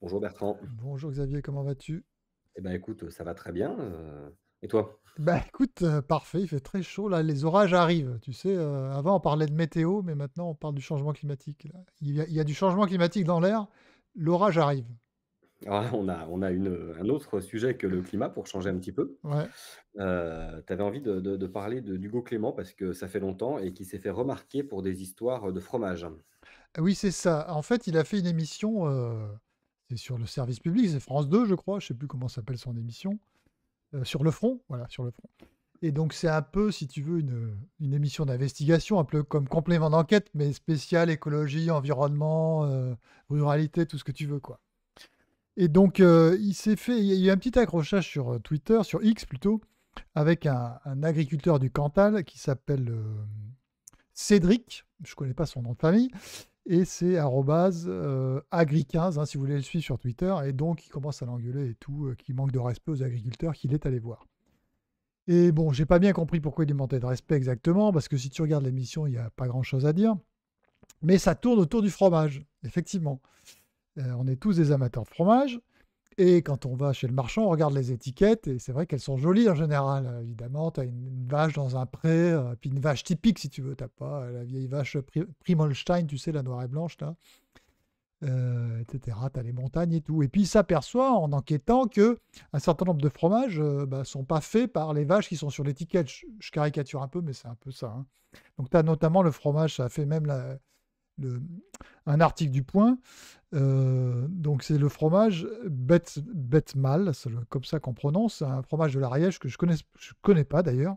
Bonjour Bertrand. Bonjour Xavier, comment vas-tu? Eh ben écoute, ça va très bien. Et toi? Bah écoute, parfait, il fait très chaud là, les orages arrivent. Tu sais, avant on parlait de météo, mais maintenant on parle du changement climatique là. Il y a du changement climatique dans l'air, l'orage arrive. Ah, on a un autre sujet que le climat pour changer un petit peu. Ouais. Tu avais envie de parler d'Hugo Clément parce que ça fait longtemps et qui s'est fait remarquer pour des histoires de fromage. Ah oui, c'est ça. En fait, il a fait une émission, c'est sur le service public, c'est France 2 je crois, je sais plus comment s'appelle son émission, Sur le front, voilà, Sur le front. Et donc c'est un peu, si tu veux, une émission d'investigation, un peu comme complément d'enquête, mais spéciale écologie, environnement, ruralité, tout ce que tu veux, quoi. Et donc, il y a eu un petit accrochage sur Twitter, sur X plutôt, avec un agriculteur du Cantal qui s'appelle Cédric. Je ne connais pas son nom de famille. Et c'est agri15, hein, si vous voulez le suivre sur Twitter. Et donc, il commence à l'engueuler et tout, qui manque de respect aux agriculteurs qu'il est allé voir. Et bon, j'ai pas bien compris pourquoi il lui manquait de respect exactement, parce que si tu regardes l'émission, il n'y a pas grand-chose à dire. Mais ça tourne autour du fromage, effectivement. On est tous des amateurs de fromage. Et quand on va chez le marchand, on regarde les étiquettes et c'est vrai qu'elles sont jolies en général. Évidemment, tu as une vache dans un pré, puis une vache typique si tu veux. Tu pas la vieille vache Primolstein, tu sais, la noire et blanche, là, etc. Tu as les montagnes et tout. Et puis il s'aperçoit en enquêtant que un certain nombre de fromages sont pas faits par les vaches qui sont sur l'étiquette. Je caricature un peu, mais c'est un peu ça, hein. Donc tu as notamment le fromage, ça a fait même le- un article du Point. Donc c'est le fromage Betmal, c'est comme ça qu'on prononce, c'est un fromage de l'Ariège que je connais pas d'ailleurs.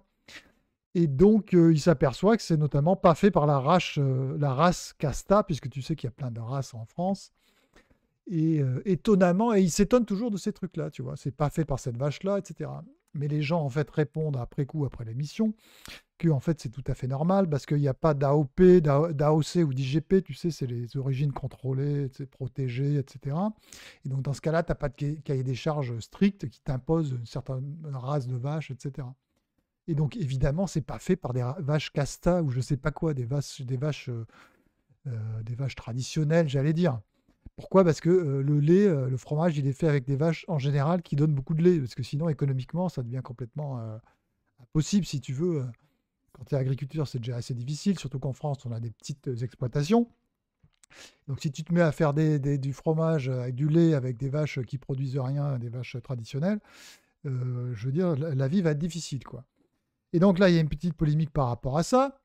Et donc il s'aperçoit que c'est notamment pas fait par la race Casta, puisque tu sais qu'il y a plein de races en France. Et étonnamment, et il s'étonne toujours de ces trucs-là, tu vois, c'est pas fait par cette vache-là, etc. Mais les gens en fait répondent après coup, après l'émission, que en fait c'est tout à fait normal parce qu'il n'y a pas d'AOP, d'AOC ou d'IGP, tu sais, c'est les origines contrôlées, protégées, etc. Et donc dans ce cas-là, tu n'as pas de cahier des charges strict qui t'impose une certaine race de vaches, etc. Et donc évidemment, c'est pas fait par des vaches casta ou je sais pas quoi, des vaches traditionnelles, j'allais dire. Pourquoi? Parce que le lait, le fromage, il est fait avec des vaches en général qui donnent beaucoup de lait, parce que sinon économiquement, ça devient complètement impossible si tu veux. Quand tu es agriculteur, c'est déjà assez difficile, surtout qu'en France, on a des petites exploitations. Donc si tu te mets à faire du fromage avec du lait, avec des vaches qui produisent rien, des vaches traditionnelles, je veux dire, la vie va être difficile, quoi. Et donc là, il y a une petite polémique par rapport à ça.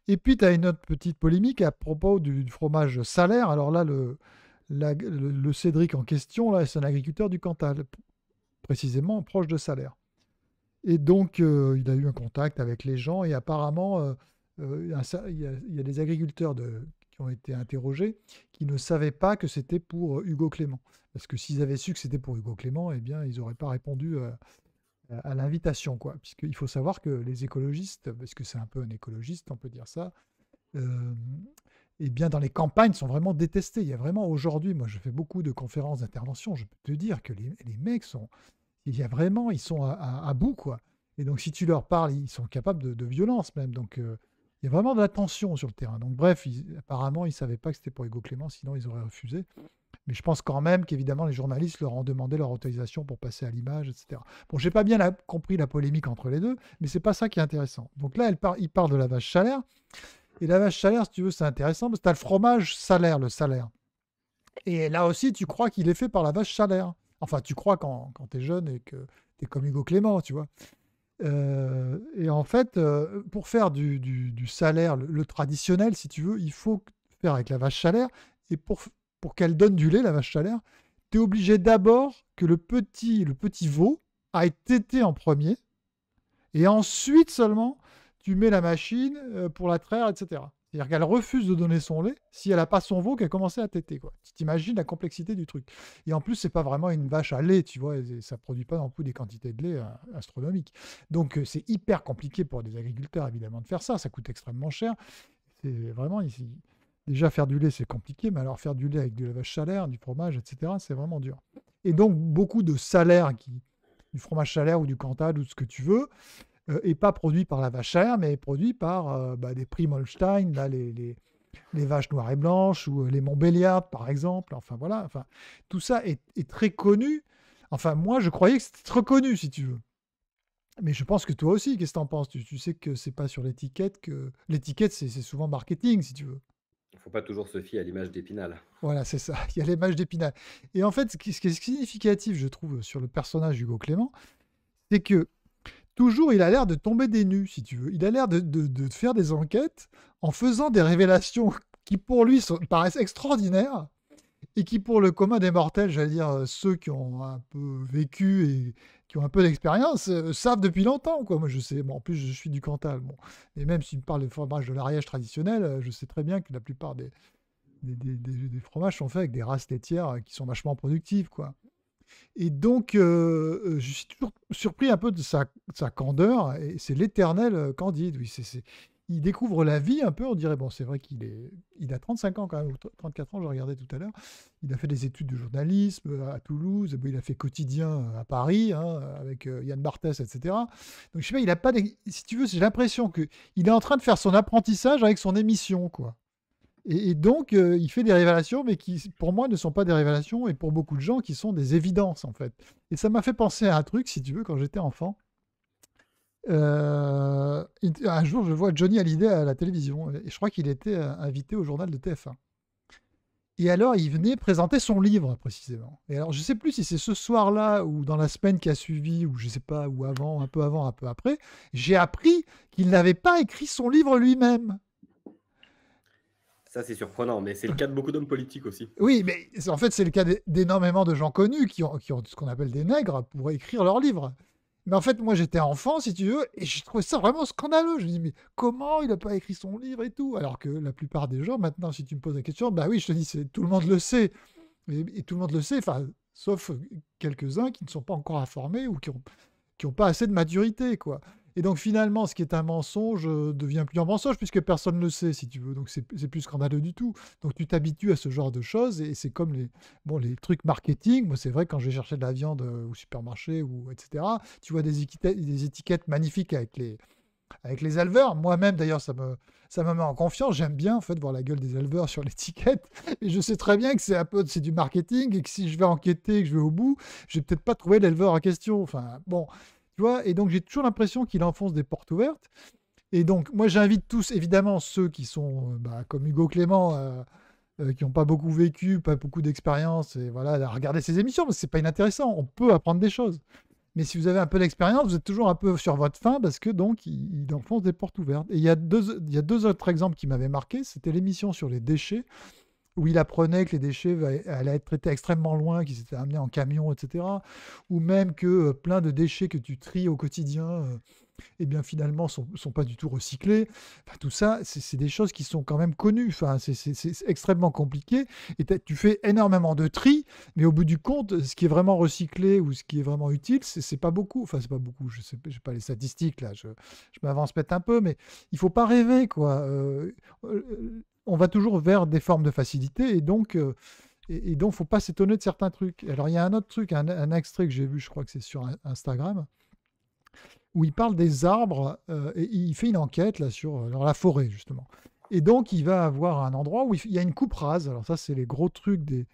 Et puis, tu as une autre petite polémique à propos du fromage salaire. Alors là, le Cédric en question, là, c'est un agriculteur du Cantal, précisément proche de Salaire. Et donc, il a eu un contact avec les gens et apparemment, il y a des agriculteurs qui ont été interrogés qui ne savaient pas que c'était pour Hugo Clément. Parce que s'ils avaient su que c'était pour Hugo Clément, eh bien, ils n'auraient pas répondu à l'invitation, quoi. Puisqu'il faut savoir que les écologistes, parce que c'est un peu un écologiste, on peut dire ça, euh, eh bien, dans les campagnes, sont vraiment détestés. Il y a vraiment aujourd'hui, moi, je fais beaucoup de conférences d'intervention, je peux te dire que les mecs sont, il y a vraiment, ils sont à bout, quoi. Et donc, si tu leur parles, ils sont capables de violence même. Donc, il y a vraiment de la tension sur le terrain. Donc, bref, apparemment, ils ne savaient pas que c'était pour Hugo Clément, sinon ils auraient refusé. Mais je pense quand même qu'évidemment, les journalistes leur ont demandé leur autorisation pour passer à l'image, etc. Bon, j'ai pas bien compris la polémique entre les deux, mais c'est pas ça qui est intéressant. Donc là, il parle de la vache salaire. Et la vache salaire, si tu veux, c'est intéressant parce que tu as le fromage salaire, le salaire. Et là aussi, tu crois qu'il est fait par la vache salaire. Enfin, tu crois quand tu es jeune et que tu es comme Hugo Clément, tu vois. Et en fait, pour faire du salaire, le traditionnel, si tu veux, il faut faire avec la vache salaire. Et pour qu'elle donne du lait, la vache salaire, tu es obligé d'abord que le petit veau aille téter en premier. Et ensuite seulement, tu mets la machine pour la traire, etc. C'est-à-dire qu'elle refuse de donner son lait si elle n'a pas son veau qui a commencé à téter, quoi. Tu t'imagines la complexité du truc. Et en plus, c'est pas vraiment une vache à lait, tu vois, et ça produit pas non plus des quantités de lait astronomiques. Donc c'est hyper compliqué pour des agriculteurs, évidemment, de faire ça. Ça coûte extrêmement cher. C'est vraiment ici. Déjà, faire du lait, c'est compliqué, mais alors faire du lait avec de la vache salaire, du fromage, etc., c'est vraiment dur. Et donc, beaucoup de salaire, du fromage salaire ou du Cantal ou ce que tu veux, et pas produit par la vache mais produit par des Prix Molstein, là, les vaches noires et blanches ou les Montbéliardes, par exemple. Enfin, voilà. Enfin, tout ça est très connu. Enfin, moi, je croyais que c'était très connu, si tu veux. Mais je pense que toi aussi, qu'est-ce que tu en penses? Tu sais que c'est pas sur l'étiquette que... L'étiquette, c'est souvent marketing, si tu veux. Il ne faut pas toujours se fier à l'image d'Épinal. Voilà, c'est ça. Il y a l'image d'Épinal. Et en fait, ce qui est significatif, je trouve, sur le personnage d'Hugo Clément, c'est que toujours, il a l'air de tomber des nues, si tu veux. Il a l'air de faire des enquêtes en faisant des révélations qui, pour lui, paraissent extraordinaires et qui, pour le commun des mortels, j'allais dire ceux qui ont un peu vécu et qui ont un peu d'expérience, savent depuis longtemps, quoi. Moi, je sais. Bon, en plus, je suis du Cantal. Bon. Et même si tu me parles de fromage de l'Ariège traditionnel, je sais très bien que la plupart des fromages sont faits avec des races laitières qui sont vachement productives, quoi. Et donc, je suis toujours surpris un peu de sa candeur, et c'est l'éternel Candide. Oui, il découvre la vie un peu, on dirait. Bon, c'est vrai il a 35 ans quand même, ou 34 ans, je regardais tout à l'heure. Il a fait des études de journalisme à Toulouse, bon, il a fait quotidien à Paris, hein, avec Yann Barthès, etc. Donc, je sais pas, il a pas. Si tu veux, j'ai l'impression qu'il est en train de faire son apprentissage avec son émission, quoi. Et donc, il fait des révélations, mais qui, pour moi, ne sont pas des révélations, et pour beaucoup de gens, qui sont des évidences, en fait. Et ça m'a fait penser à un truc, si tu veux, quand j'étais enfant. Un jour, je vois Johnny Hallyday à la télévision, et je crois qu'il était invité au journal de TF1. Et alors, il venait présenter son livre, précisément. Et alors, je ne sais plus si c'est ce soir-là, ou dans la semaine qui a suivi, ou je ne sais pas, ou avant, un peu après, j'ai appris qu'il n'avait pas écrit son livre lui-même. Ça, c'est surprenant, mais c'est le cas de beaucoup d'hommes politiques aussi. Oui, mais en fait, c'est le cas d'énormément de gens connus qui ont ce qu'on appelle des nègres pour écrire leurs livres. Mais en fait, moi, j'étais enfant, si tu veux, et j'ai trouvé ça vraiment scandaleux. Je me dis, mais comment il n'a pas écrit son livre et tout? Alors que la plupart des gens, maintenant, si tu me poses la question, bah oui, je te dis, tout le monde le sait. Et tout le monde le sait, sauf quelques-uns qui ne sont pas encore informés ou qui ont pas assez de maturité, quoi. Et donc finalement, ce qui est un mensonge devient plus un mensonge puisque personne ne le sait, si tu veux. Donc c'est plus scandaleux du tout. Donc tu t'habitues à ce genre de choses et c'est comme les trucs marketing. Moi, c'est vrai, quand je vais chercher de la viande au supermarché ou etc., tu vois des étiquettes magnifiques avec les éleveurs. Moi-même, d'ailleurs, ça me met en confiance. J'aime bien, en fait, voir la gueule des éleveurs sur l'étiquette. Et je sais très bien que c'est du marketing et que si je vais enquêter, que je vais au bout, je vais peut-être pas trouver l'éleveur en question. Enfin, bon, tu vois. Et donc, j'ai toujours l'impression qu'il enfonce des portes ouvertes. Et donc, moi, j'invite tous, évidemment, ceux qui sont comme Hugo Clément, qui n'ont pas beaucoup vécu, pas beaucoup d'expérience, et voilà, à regarder ces émissions, parce que c'est pas inintéressant. On peut apprendre des choses. Mais si vous avez un peu d'expérience, vous êtes toujours un peu sur votre faim parce que donc il enfonce des portes ouvertes. Et il y a deux autres exemples qui m'avaient marqué. C'était l'émission sur les déchets, où il apprenait que les déchets allaient être traités extrêmement loin, qu'ils étaient amenés en camion, etc. Ou même que plein de déchets que tu tries au quotidien, eh bien finalement sont pas du tout recyclés. Enfin, tout ça, c'est des choses qui sont quand même connues. Enfin, c'est extrêmement compliqué. Et tu fais énormément de tri, mais au bout du compte, ce qui est vraiment recyclé ou ce qui est vraiment utile, c'est pas beaucoup. Enfin, c'est pas beaucoup. Je sais, j'ai pas les statistiques là. Je m'avance peut-être un peu, mais il faut pas rêver, quoi. On va toujours vers des formes de facilité, et donc. Et donc, faut pas s'étonner de certains trucs. Alors, il y a un autre truc, un extrait que j'ai vu, je crois que c'est sur Instagram, où il parle des arbres et il fait une enquête là sur la forêt, justement. Et donc, il va avoir un endroit où il y a une coupe rase. Alors ça, c'est les gros trucs des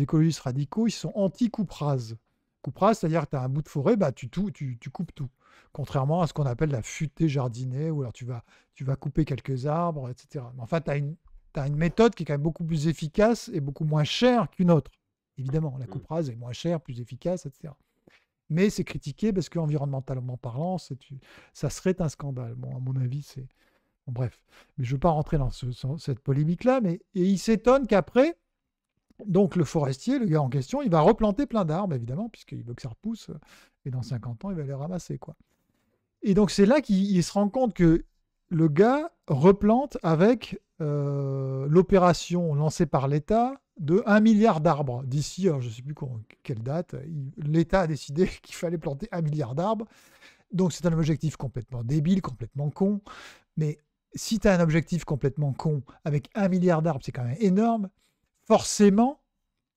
écologistes radicaux. Ils sont anti-coupe rase. Coupe rase, c'est-à-dire que tu as un bout de forêt, bah, tu coupes tout. Contrairement à ce qu'on appelle la futaie jardinée, où alors tu vas couper quelques arbres, etc. Mais enfin, tu as une méthode qui est quand même beaucoup plus efficace et beaucoup moins chère qu'une autre. Évidemment, la coupe rase est moins chère, plus efficace, etc. Mais c'est critiqué parce qu'environnementalement parlant, ça serait un scandale. Bon, à mon avis, c'est... Bon, bref, mais je ne veux pas rentrer dans cette polémique-là, et il s'étonne qu'après, donc le forestier, le gars en question, il va replanter plein d'arbres, évidemment, puisqu'il veut que ça repousse, et dans 50 ans, il va les ramasser, quoi. Et donc c'est là qu'il se rend compte que le gars replante avec l'opération lancée par l'État de 1 milliard d'arbres. D'ici, je ne sais plus quelle date, l'État a décidé qu'il fallait planter 1 milliard d'arbres. Donc c'est un objectif complètement débile, complètement con. Mais si tu as un objectif complètement con avec 1 milliard d'arbres, c'est quand même énorme. Forcément,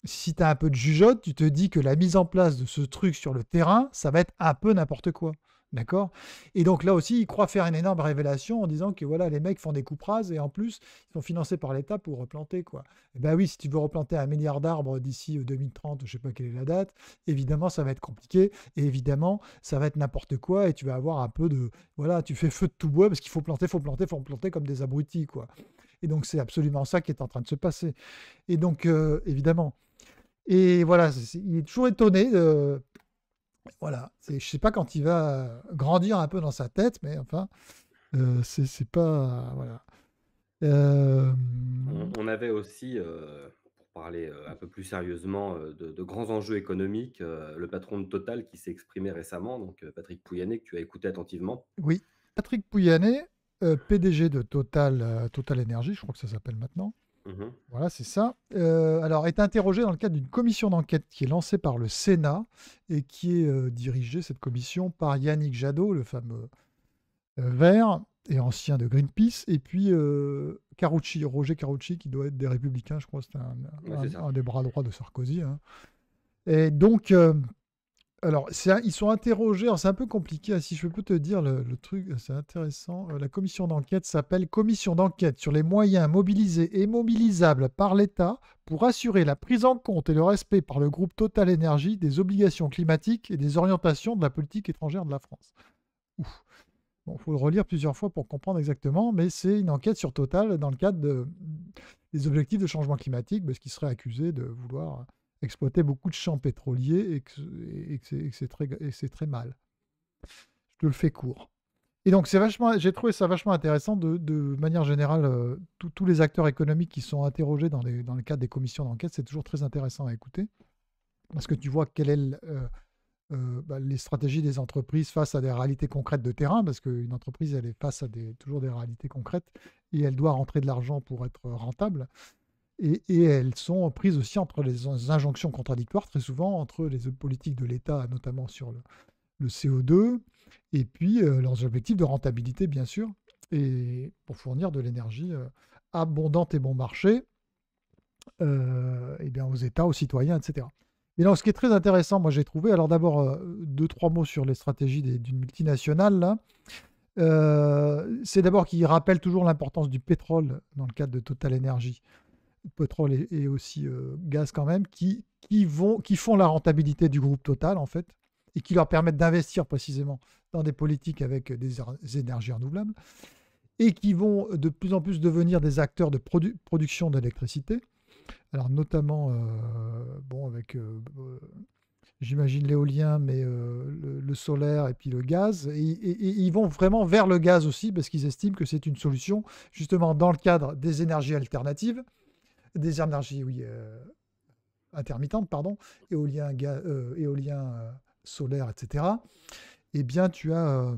si tu as un peu de jugeote, tu te dis que la mise en place de ce truc sur le terrain, ça va être un peu n'importe quoi. D'accord? Et donc là aussi, ils croient faire une énorme révélation en disant que voilà, les mecs font des coupes rases et en plus, ils sont financés par l'État pour replanter, quoi. Et ben oui, si tu veux replanter 1 milliard d'arbres d'ici 2030, je sais pas quelle est la date, évidemment, ça va être compliqué et évidemment, ça va être n'importe quoi et tu vas avoir un peu de voilà, tu fais feu de tout bois parce qu'il faut planter, faut planter, faut planter comme des abrutis, quoi. Et donc c'est absolument ça qui est en train de se passer. Et donc évidemment. Et voilà, il est toujours étonné de voilà, je sais pas quand il va grandir un peu dans sa tête, mais enfin, c'est pas voilà. On avait aussi, pour parler, un peu plus sérieusement, de grands enjeux économiques, le patron de Total qui s'est exprimé récemment, donc Patrick Pouyanné, que tu as écouté attentivement. Oui, Patrick Pouyanné, PDG de Total, Total Energy, je crois que ça s'appelle maintenant. Mmh. Voilà, c'est ça. Alors, est interrogé dans le cadre d'une commission d'enquête qui est lancée par le Sénat et qui est dirigée, cette commission, par Yannick Jadot, le fameux vert et ancien de Greenpeace, et puis Carucci, Roger Carucci, qui doit être des Républicains, je crois, c'est Ouais, c'est ça. un des bras droits de Sarkozy, hein. Et donc, alors, ils sont interrogés, alors c'est un peu compliqué, si je peux te dire le truc, c'est intéressant. La commission d'enquête s'appelle Commission d'enquête sur les moyens mobilisés et mobilisables par l'État pour assurer la prise en compte et le respect par le groupe Total Énergie des obligations climatiques et des orientations de la politique étrangère de la France. Ouf. Bon, il faut le relire plusieurs fois pour comprendre exactement, mais c'est une enquête sur Total dans le cadre des objectifs de changement climatique, parce qu'ils seraient accusés de vouloir exploiter beaucoup de champs pétroliers et que c'est très mal. Je te le fais court. Et donc, j'ai trouvé ça vachement intéressant de manière générale, tous les acteurs économiques qui sont interrogés dans le cadre des commissions d'enquête, c'est toujours très intéressant à écouter, parce que tu vois quel est les stratégies des entreprises face à des réalités concrètes de terrain, parce qu'une entreprise, elle est face à toujours des réalités concrètes et elle doit rentrer de l'argent pour être rentable. Et elles sont prises aussi entre les injonctions contradictoires, très souvent, entre les politiques de l'État, notamment sur le CO2, et puis leurs objectifs de rentabilité, bien sûr, et pour fournir de l'énergie abondante et bon marché et bien aux États, aux citoyens, etc. Mais non, ce qui est très intéressant, moi j'ai trouvé, alors d'abord, deux, trois mots sur les stratégies d'une multinationale, là. C'est d'abord qu'ils rappellent toujours l'importance du pétrole dans le cadre de Total Energy, pétrole et aussi gaz quand même, qui font la rentabilité du groupe Total en fait, et qui leur permettent d'investir précisément dans des politiques avec des énergies renouvelables, et qui vont de plus en plus devenir des acteurs de production d'électricité. Alors notamment, bon, avec, j'imagine l'éolien, mais le solaire et puis le gaz. Et ils vont vraiment vers le gaz aussi, parce qu'ils estiment que c'est une solution, justement, dans le cadre des énergies alternatives, des énergies, oui, intermittentes, pardon, éolien, solaire, etc. Eh bien, tu as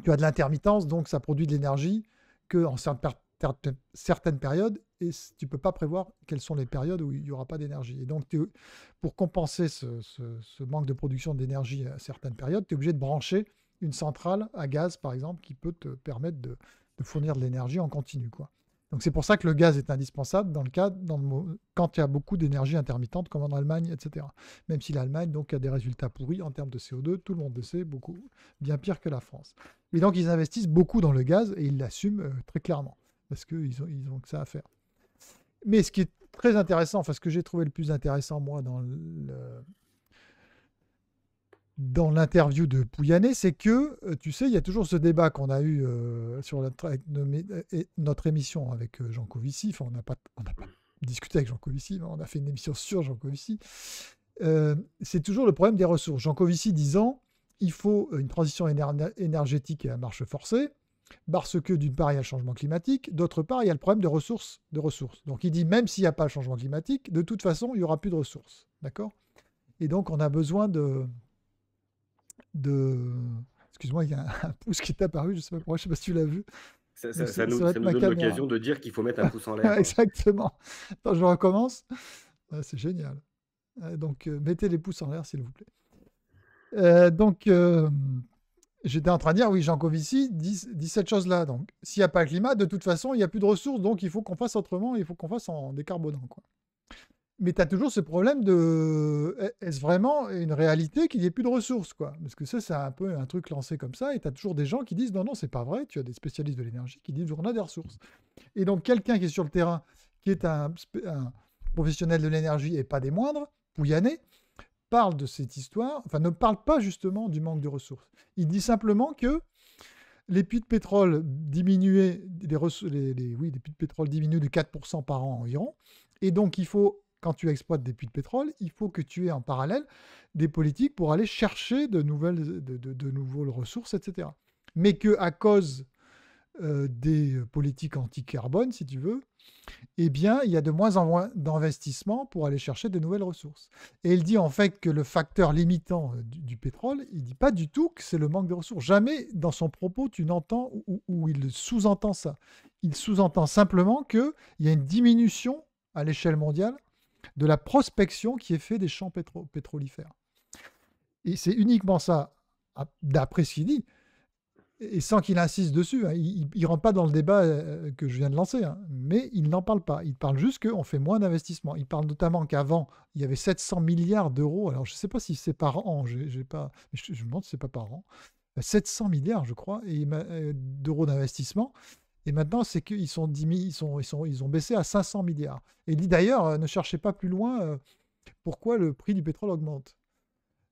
de l'intermittence, donc ça produit de l'énergie qu'en certaines périodes, et tu ne peux pas prévoir quelles sont les périodes où il n'y aura pas d'énergie. Et donc, pour compenser ce manque de production d'énergie à certaines périodes, tu es obligé de brancher une centrale à gaz, par exemple, qui peut te permettre de fournir de l'énergie en continu, quoi. Donc c'est pour ça que le gaz est indispensable quand il y a beaucoup d'énergie intermittente, comme en Allemagne, etc. Même si l'Allemagne donc, a des résultats pourris en termes de CO2, tout le monde le sait, beaucoup, bien pire que la France. Mais donc ils investissent beaucoup dans le gaz et ils l'assument très clairement, parce qu'ils ont que ça à faire. Mais ce qui est très intéressant, enfin ce que j'ai trouvé le plus intéressant moi dans l'interview de Pouyanné, c'est que, tu sais, il y a toujours ce débat qu'on a eu sur notre émission avec Jean Covici. Enfin, on n'a pas discuté avec Jean Covici, mais on a fait une émission sur Jean Covici. C'est toujours le problème des ressources. Jean Covici disant il faut une transition énergétique à marche forcée, parce que d'une part, il y a le changement climatique, d'autre part, il y a le problème de ressources. Donc il dit même s'il n'y a pas le changement climatique, de toute façon, il n'y aura plus de ressources. D'accord? Et donc, on a besoin Excuse-moi, il y a un pouce qui est apparu, je sais pas pourquoi, je sais pas si tu l'as vu. Ça Mais ça ça ça nous va ça être nous ma donne caméra. l'occasion de dire qu'il faut mettre un pouce en l'air. Exactement. Attends, je recommence. Ah, c'est génial. Donc, mettez les pouces en l'air, s'il vous plaît. Donc, j'étais en train de dire, oui, Jean Covici dit cette chose-là. Donc, s'il n'y a pas le climat, de toute façon, il n'y a plus de ressources, donc il faut qu'on fasse autrement, il faut qu'on fasse en décarbonant, quoi. Mais tu as toujours ce problème de est-ce vraiment une réalité qu'il n'y ait plus de ressources, quoi? Parce que ça, c'est un peu un truc lancé comme ça, et tu as toujours des gens qui disent non, non, c'est pas vrai. Tu as des spécialistes de l'énergie qui disent on a des ressources. Et donc, quelqu'un qui est sur le terrain, qui est un professionnel de l'énergie et pas des moindres, Pouyanné, parle de cette histoire, enfin, ne parle pas justement du manque de ressources. Il dit simplement que les puits de pétrole diminuaient, oui, les puits de pétrole diminuent de 4% par an environ. Et donc, il faut, quand tu exploites des puits de pétrole, il faut que tu aies en parallèle des politiques pour aller chercher de nouvelles ressources, etc. Mais qu'à cause des politiques anti-carbone, si tu veux, eh bien, il y a de moins en moins d'investissements pour aller chercher de nouvelles ressources. Et il dit en fait que le facteur limitant du pétrole, il dit pas du tout que c'est le manque de ressources. Jamais dans son propos tu n'entends où il sous-entend ça. Il sous-entend simplement qu'il y a une diminution à l'échelle mondiale de la prospection qui est faite des champs pétrolifères. Et c'est uniquement ça, d'après ce qu'il dit, et sans qu'il insiste dessus, hein. Il ne rentre pas dans le débat que je viens de lancer, hein, mais il n'en parle pas. Il parle juste qu'on fait moins d'investissements. Il parle notamment qu'avant, il y avait 700 milliards d'euros. Alors, je ne sais pas si c'est par an, j'ai pas, je me demande si c'est pas par an. 700 milliards, je crois, d'euros d'investissement. Et maintenant, c'est qu'ils sont, ils ont baissé à 500 milliards. Et il dit d'ailleurs, ne cherchez pas plus loin pourquoi le prix du pétrole augmente.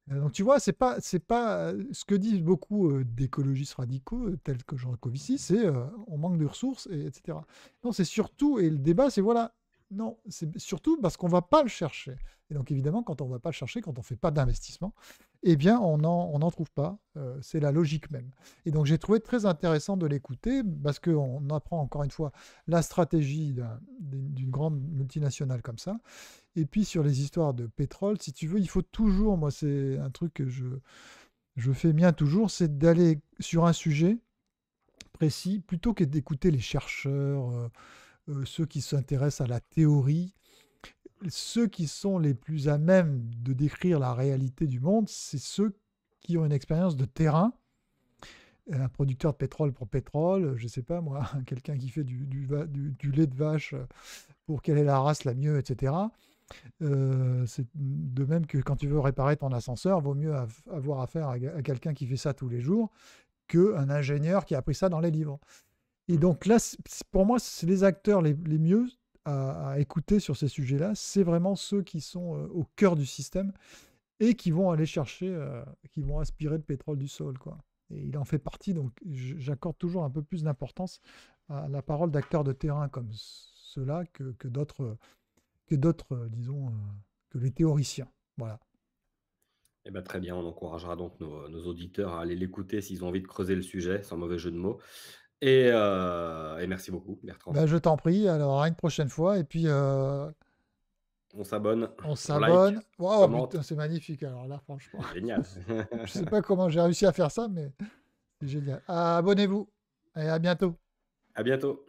Donc tu vois, c'est pas ce que disent beaucoup d'écologistes radicaux, tels que Jean Covici, c'est on manque de ressources, etc. Non, c'est surtout, et le débat, c'est voilà, non, c'est surtout parce qu'on ne va pas le chercher. Et donc évidemment, quand on ne va pas le chercher, quand on ne fait pas d'investissement, eh bien, on n'en trouve pas. C'est la logique même. Et donc j'ai trouvé très intéressant de l'écouter parce qu'on apprend encore une fois la stratégie d'une grande multinationale comme ça. Et puis sur les histoires de pétrole, si tu veux, il faut toujours, moi c'est un truc que je fais bien toujours, c'est d'aller sur un sujet précis plutôt que d'écouter les chercheurs, ceux qui s'intéressent à la théorie. Ceux qui sont les plus à même de décrire la réalité du monde, c'est ceux qui ont une expérience de terrain. Un producteur de pétrole pour pétrole, je ne sais pas moi, quelqu'un qui fait du lait de vache pour quelle est la race la mieux, etc. C'est de même que quand tu veux réparer ton ascenseur, vaut mieux avoir affaire à quelqu'un qui fait ça tous les jours qu'un ingénieur qui a appris ça dans les livres. Et donc là, pour moi, c'est les acteurs les mieux à écouter sur ces sujets-là. C'est vraiment ceux qui sont au cœur du système et qui vont aller chercher, qui vont aspirer le pétrole du sol, quoi. Et il en fait partie, donc j'accorde toujours un peu plus d'importance à la parole d'acteurs de terrain comme ceux-là que d'autres disons, que les théoriciens. Voilà. Eh ben, très bien, on encouragera donc nos auditeurs à aller l'écouter s'ils ont envie de creuser le sujet, sans mauvais jeu de mots. Et merci beaucoup, Bertrand. Ben, je t'en prie, alors à une prochaine fois, et puis On s'abonne, on on like, s'abonne. on Wow, putain, commente. c'est magnifique, alors là, franchement. Génial. Je sais pas comment j'ai réussi à faire ça, mais c'est génial. Abonnez-vous, et à bientôt. À bientôt.